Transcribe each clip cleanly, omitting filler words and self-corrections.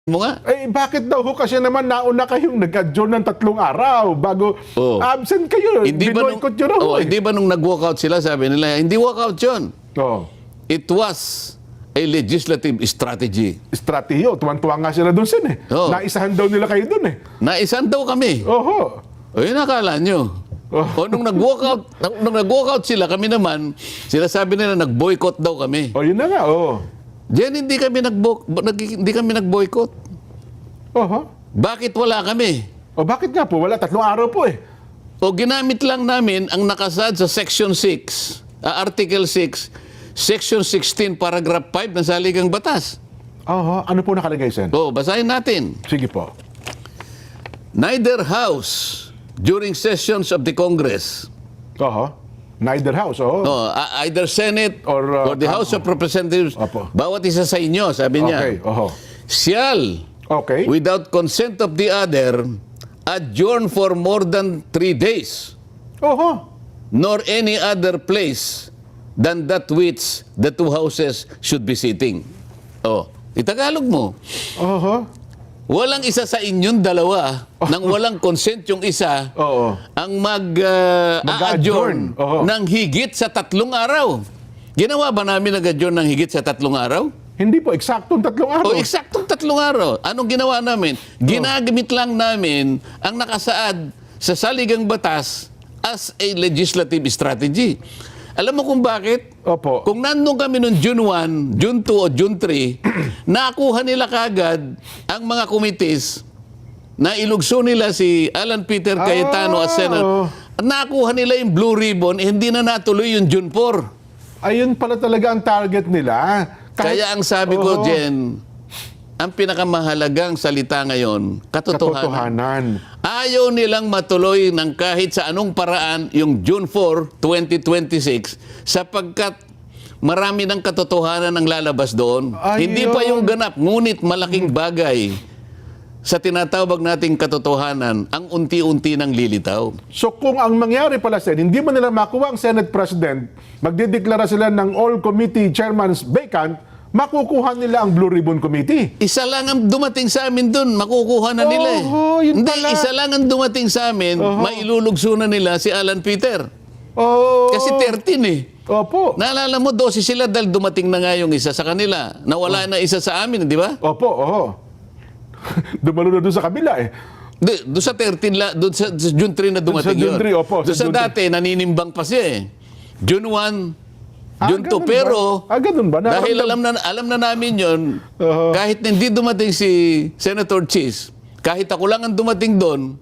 mo nga. Eh, bakit daw ho kasi naman nauna kayong nag-adjourn ng 3 araw bago absent kayo? Binoykot nyo raw eh. Hindi ba nung nag-walkout sila, sabi nila, hindi walkout yun. Oh. It was a legislative strategy. Strategy. Tuwan-tuwa nga sila doon sin eh. Oo. Naisahan daw nila kayo doon eh. Naisan daw kami. Oho. O yun akala nyo. O nung nag-walkout sila, kami naman, sila sabi nila nag-boycott daw kami. O yun na nga, oh. Diyan hindi kami nag-boycott. Oho. Bakit wala kami? O bakit nga po? Wala, 3 araw po eh. O ginamit lang namin ang nakasad sa Section 6, Article 6, Section 16, Paragraph 5 ng Saligang Batas. Oho. Ano po nakalagay, Sen? O, basahin natin. Sige po. Neither house during sessions of the Congress, Oho. Neither house, oh. either Senate Or, or the House of Representatives, Opo. bawat isa sa inyo, sabi niya, Okay, oho. shall, Okay. without consent of the other, adjourn for more than 3 days, Oho. nor any other place than that which the 2 houses should be sitting. Oh, itagalog mo. Oho. Walang isa sa inyong dalawa nang walang consent yung isa Oo. ang Mag-a-adjourn. mag-adjourn Oo. ng higit sa 3 araw. Ginawa ba namin nag-adjourn ng higit sa 3 araw? Hindi po, eksaktong 3 araw. O eksaktong 3 araw. Anong ginawa namin? Ginagamit lang namin ang nakasaad sa Saligang Batas as a legislative strategy. Alam mo kung bakit? Opo. Kung nandun kami noong June 1, June 2 o June 3, nakuha nila kagad ang mga committees na ilugso nila si Alan Peter Cayetano as Senator. Nakuha nila yung Blue Ribbon, hindi na natuloy yung June 4. Ayun pala talaga ang target nila. Kaya ang sabi ko, Jen, ang pinakamahalagang salita ngayon, katotohanan. Katotohanan. Ayaw nilang matuloy ng kahit sa anong paraan yung June 4, 2026 sapagkat marami ng katotohanan ang lalabas doon. Ayun. Hindi pa yung ganap, ngunit malaking bagay sa tinatawag nating katotohanan ang unti-unti nang lilitaw. So kung ang mangyari pala, Sen, hindi man nila makuha ang Senate President, magdideklara sila ng all committee chairmans vacant, makukuha nila ang Blue Ribbon Committee. Isa lang ang dumating sa amin doon, makukuha na nila eh. Yun Hindi, pala. isa lang ang dumating sa amin, mailulugso na nila si Alan Peter. Oh. Kasi 13 eh. Opo. Naalala mo, 12 sila dahil dumating na nga yung isa sa kanila. Nawala na isa sa amin, di ba? Opo, oho. Dumalo na doon sa kabila eh. Doon sa 13, doon sa June 3 na dumating Doon sa June 3, opo, Doon sa sa June 3. dati, naninimbang pa siya eh. June 1, June 2, ganun pero ba? Ganun ba? dahil alam na namin yon, kahit hindi dumating si Senator Cheese, kahit ako lang ang dumating doon,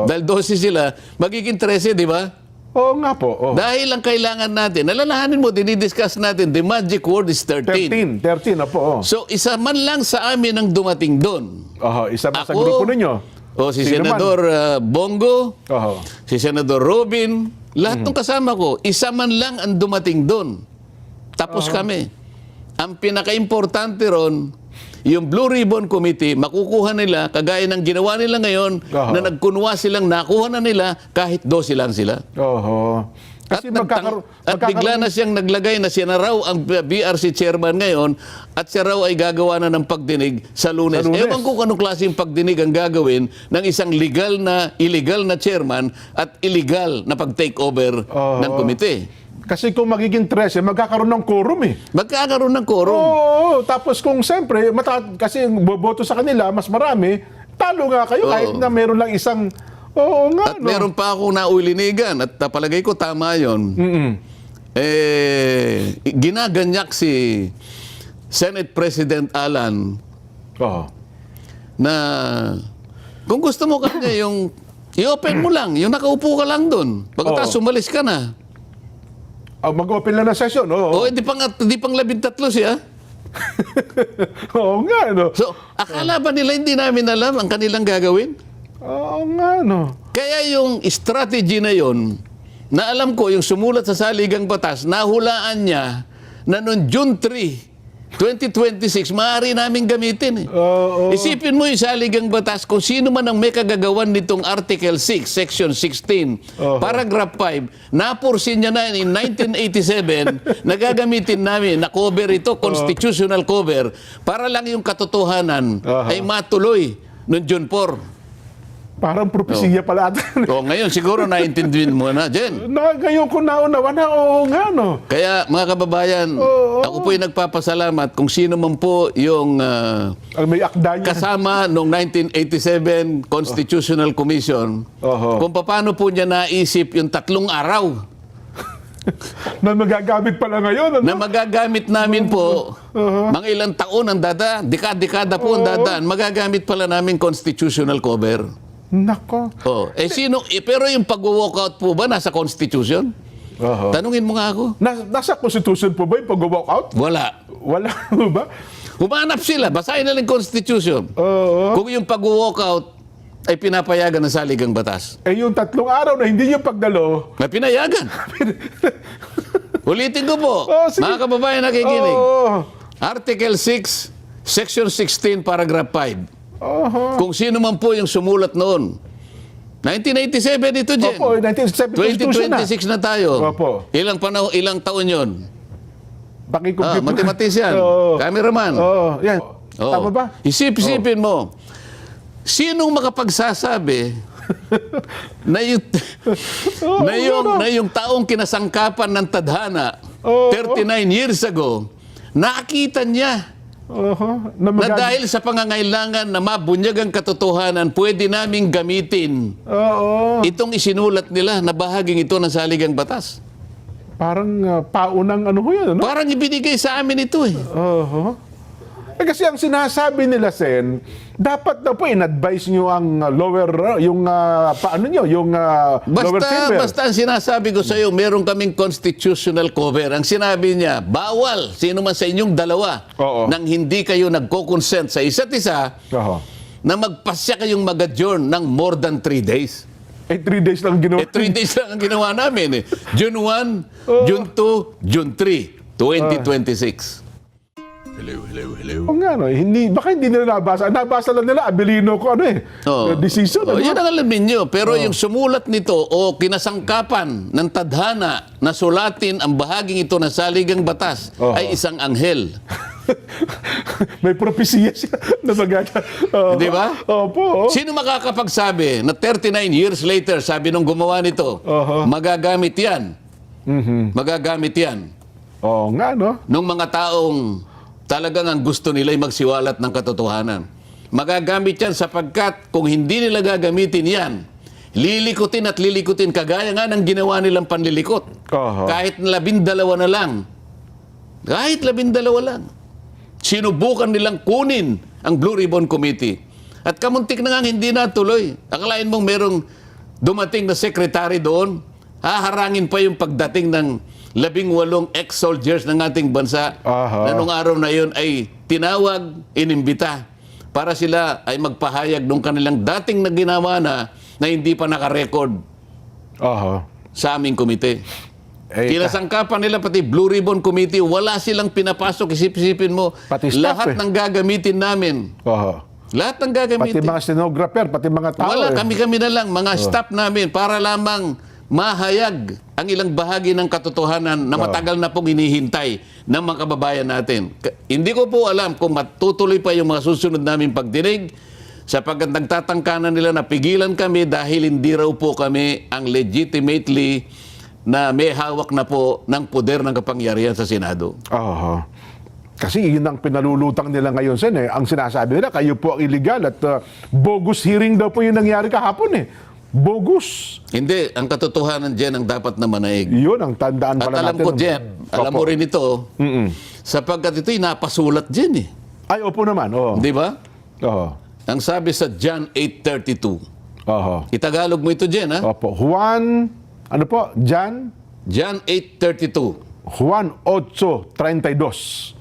dahil 12 sila, magiging 13, di ba? Oo nga po. Oh. Dahil ang kailangan natin, nalalahanin mo, dinidiscuss natin, the magic word is 13. 13 na po. Oh. So, isa man lang sa amin ang dumating doon. Oho, isa ba sa Ako, grupo ninyo? O si Sino Senador Bongo, Oho. si Senador Robin, lahat ng kasama ko, isa man lang ang dumating doon. Tapos kami. Ang pinaka-importante ron, yung Blue Ribbon Committee, makukuha nila, kagaya ng ginawa nila ngayon, na nagkunwa silang nakuha na nila, kahit 12 lang sila. Oho. Kasi At bigla na siyang naglagay na siya na raw ang BRC chairman ngayon at siya raw ay gagawa na ng pagdinig sa Lunes. Ewan ko kung anong klaseng pagdinig ang gagawin ng isang illegal na chairman at illegal na pag-take over ng komite. Kasi kung magiging 13, magkakaroon ng quorum eh. Magkakaroon ng quorum. Oo, tapos kung siyempre, kasi boboto sa kanila, mas marami, talo nga kayo kahit na meron lang isang. Oo nga. At meron pa ako naulinigan at palagay ko tama yun. Ginaganyak si Senate President Alan na kung gusto mo kanya yung i-open mo lang, yung nakaupo ka lang doon. Pagkatapos umalis ka na. Mag-open lang na session. Oo, hindi pang 13 siya. Oo nga, no? So, akala ba nila hindi namin alam ang kanilang gagawin? Oo nga, no? Kaya yung strategy na yon, na alam ko, yung sumulat sa Saligang Batas, nahulaan niya na noong June 3, 2026, maaari namin gamitin eh. Oo. Isipin mo yung saligang batas kung sino man ang may kagagawan nitong Article 6, Section 16, Paragraph 5, napursin niya na in 1987, nagagamitin namin, na-cover ito, constitutional cover, para lang yung katotohanan ay matuloy noong June 4. Parang propesiya pala ata. O ngayon, siguro naintindihin mo na, Jen. Ngayon ko naunawa na, oo nga, no? Kaya mga kababayan, ako po yung nagpapasalamat kung sino man po yung Ang may akda niya. kasama noong 1987 Constitutional Commission, kung paano po niya naisip yung 3 araw Na magagamit pala ngayon, ano? na magagamit namin po, mga ilang taon ang dadaan, dekada po ang dadaan, magagamit pala namin constitutional cover. Nako. Pero yung pag-walkout po ba nasa Constitution? Tanungin mo nga ako. Nasa Constitution po ba yung pag-walkout? Wala. Wala ba? Humanap sila, basahin na lang Constitution. Kung yung pag-walkout ay pinapayagan ng saligang batas. Yung 3 araw na hindi niyo pagdalo, May pinayagan. Ulitin ko po, sige. mga kababayan nakikinig. Article 6, Section 16, Paragraph 5. Kung sino man po yung sumulat noon. 1987 ito, Jen. Opo, 1970 2026 na tayo. Opo. Ilang taon yon? Paki-computer. Mathematician, cameraman. Yan. Tama ba? Isipin mo, sinong makapagsasabi na yung taong kinasangkapan ng tadhana 39 years ago, nakita niya Na na dahil sa pangangailangan na mabunyag ang katotohanan, pwede naming gamitin itong isinulat nila na bahaging ito ng saligang batas. Parang paunang ano ho yan, ano? Parang ibinigay sa amin ito eh. Kasi ang sinasabi nila, Sen, dapat na po in-advise nyo ang lower, yung paano nyo, yung lower chamber. Basta ang sinasabi ko sa iyo, meron kaming constitutional cover. Ang sinabi niya, bawal sino man sa inyong dalawa nang hindi kayo nagko-consent sa isa't isa na magpasya kayong mag-adjourn ng more than 3 days. 3 days lang ginawa. 3 days lang ang ginawa namin eh. June 1, June 2, June 3, 2026. Oo nga, no? Baka hindi nila nabasa. Nabasa lang nila, Abilino ko, decision. Yan ang alamin nyo. Pero yung sumulat nito o kinasangkapan ng tadhana na sulatin ang bahaging ito ng saligang batas ay isang anghel. May propesiya siya na magaga. Di ba? Opo. Sino makakapagsabi na 39 years later, sabi nung gumawa nito, magagamit yan. Magagamit yan. Oo nga, no? Nung mga taong talagang ang gusto nila ay magsiwalat ng katotohanan. Magagamit yan sapagkat kung hindi nila gagamitin yan, lilikutin at lilikutin kagaya nga ng ginawa nilang panlilikot. Kahit 12 na lang. Kahit 12 lang. Sinubukan nilang kunin ang Blue Ribbon Committee. At kamuntik na nga hindi natuloy. Akalain mong merong dumating na secretary doon, haharangin pa yung pagdating ng 18 ex-soldiers ng ating bansa na nung araw na yun ay tinawag, inimbita para sila ay magpahayag nung kanilang dating na ginawa na hindi pa nakarecord sa aming komite. Kinasangkapan nila pati Blue Ribbon Committee, wala silang pinapasok. Isip-isipin mo, pati staff, lahat ng gagamitin namin. Lahat ng gagamitin. Pati mga stenographer, pati mga tao. Wala, kami na lang, mga staff namin, para lamang mahayag ang ilang bahagi ng katotohanan na matagal na pong hinihintay ng mga kababayan natin. Hindi ko po alam kung matutuloy pa yung mga susunod namin pagdinig sapagkat nagtatangkanan nila na pigilan kami dahil hindi raw po kami ang legitimately na may hawak na po ng poder ng kapangyarihan sa Senado. Kasi yun ang pinalulutang nila ngayon, Sen. Ang sinasabi nila, kayo po ang illegal at bogus hearing daw po yung nangyari kahapon Bogus. Hindi, ang katotohanan dyan ang dapat na manaig. Yun ang tandaan At pala alam natin. ko dyan, alam mo rin ito, sapagkat ito'y napasulat dyan Ay, opo naman. Di ba? Ang sabi sa John 8:32. Itagalog mo ito dyan, ha? Opo. Juan, ano po? John 8:32. Juan 8:32.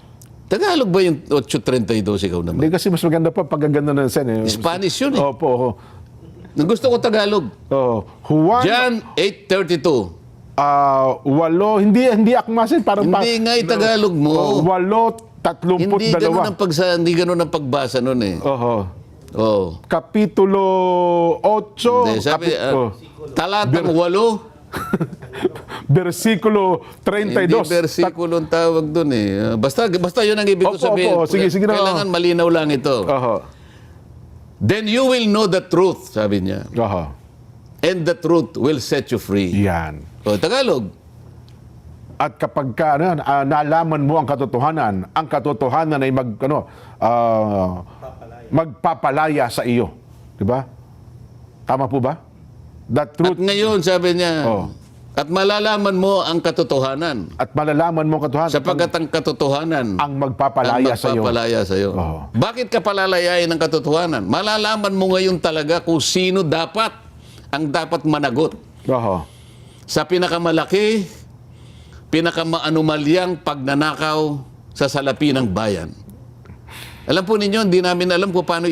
Tagalog ba yung 8:32 ikaw naman? Hindi kasi mas maganda pa pag ganda ng Sen. Spanish yun Opo. Gusto ko Tagalog. Juan John 8:32. walo, hindi akma, Sen. Parang Hindi nga Tagalog mo. 8:32. 32. Hindi ganun ang pagbasa nun eh. Oho. Oh. Kapitulo 8, Hindi, sabi, talatang 8, versikulo 32. hindi versikulo ang tawag dun eh. Basta yun ang ibig ko Opo, sabihin. opo. Sige na. Kailangan malinaw lang ito. Oho. Then you will know the truth, sabi niya. Oho. And the truth will set you free. Yan. O, Tagalog. At kapag nalaman mo ang katotohanan ay magpapalaya sa iyo. Di ba? Tama po ba? That At truth, ngayon, sabi niya, Oh. at malalaman mo ang katotohanan. at malalaman mo ang katotohanan, Sapagkat ang katotohanan ang magpapalaya sa iyo. magpapalaya sa iyo. Oo. Bakit ka palalayain ng katotohanan? Malalaman mo ngayon talaga kung sino ang dapat managot Oho. sa pinakamalaki, pinakamaanumalyang pagnanakaw sa salapi ng bayan. Alam po ninyo, hindi namin alam kung paano